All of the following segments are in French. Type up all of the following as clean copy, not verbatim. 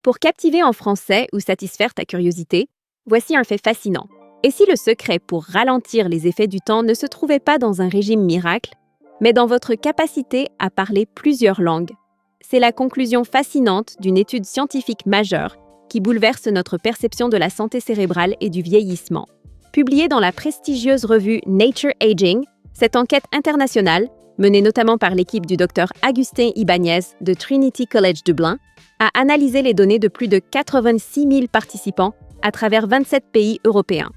Pour captiver en français ou satisfaire ta curiosité, voici un fait fascinant. Et si le secret pour ralentir les effets du temps ne se trouvait pas dans un régime miracle, mais dans votre capacité à parler plusieurs langues? C'est la conclusion fascinante d'une étude scientifique majeure qui bouleverse notre perception de la santé cérébrale et du vieillissement. Publiée dans la prestigieuse revue Nature Aging, cette enquête internationale, menée notamment par l'équipe du Dr Agustin Ibáñez de Trinity College Dublin, a analysé les données de plus de 86 000 participants à travers 27 pays européens.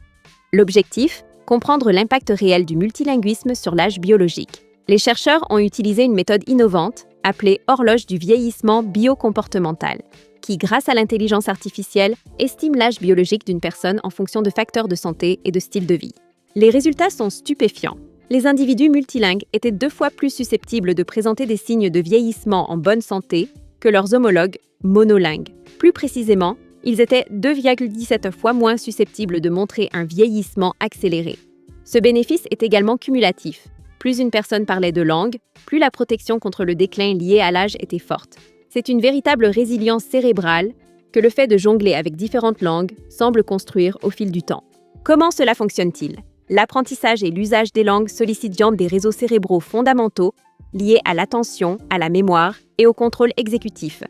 L'objectif, comprendre l'impact réel du multilinguisme sur l'âge biologique. Les chercheurs ont utilisé une méthode innovante appelée horloge du vieillissement biocomportemental, qui, grâce à l'intelligence artificielle, estime l'âge biologique d'une personne en fonction de facteurs de santé et de style de vie. Les résultats sont stupéfiants. Les individus multilingues étaient 2 fois plus susceptibles de présenter des signes de vieillissement en bonne santé que leurs homologues monolingues. Plus précisément, ils étaient 2,17 fois moins susceptibles de montrer un vieillissement accéléré. Ce bénéfice est également cumulatif. Plus une personne parlait de langue, plus la protection contre le déclin lié à l'âge était forte. C'est une véritable résilience cérébrale que le fait de jongler avec différentes langues semble construire au fil du temps. Comment cela fonctionne-t-il? L'apprentissage et l'usage des langues sollicitent des réseaux cérébraux fondamentaux liés à l'attention, à la mémoire et au contrôle exécutif.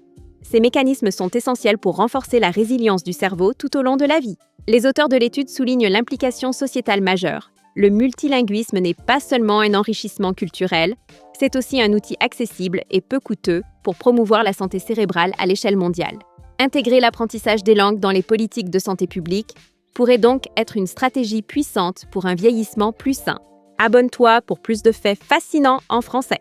Ces mécanismes sont essentiels pour renforcer la résilience du cerveau tout au long de la vie. Les auteurs de l'étude soulignent l'implication sociétale majeure. Le multilinguisme n'est pas seulement un enrichissement culturel, c'est aussi un outil accessible et peu coûteux pour promouvoir la santé cérébrale à l'échelle mondiale. Intégrer l'apprentissage des langues dans les politiques de santé publique pourrait donc être une stratégie puissante pour un vieillissement plus sain. Abonne-toi pour plus de faits fascinants en français.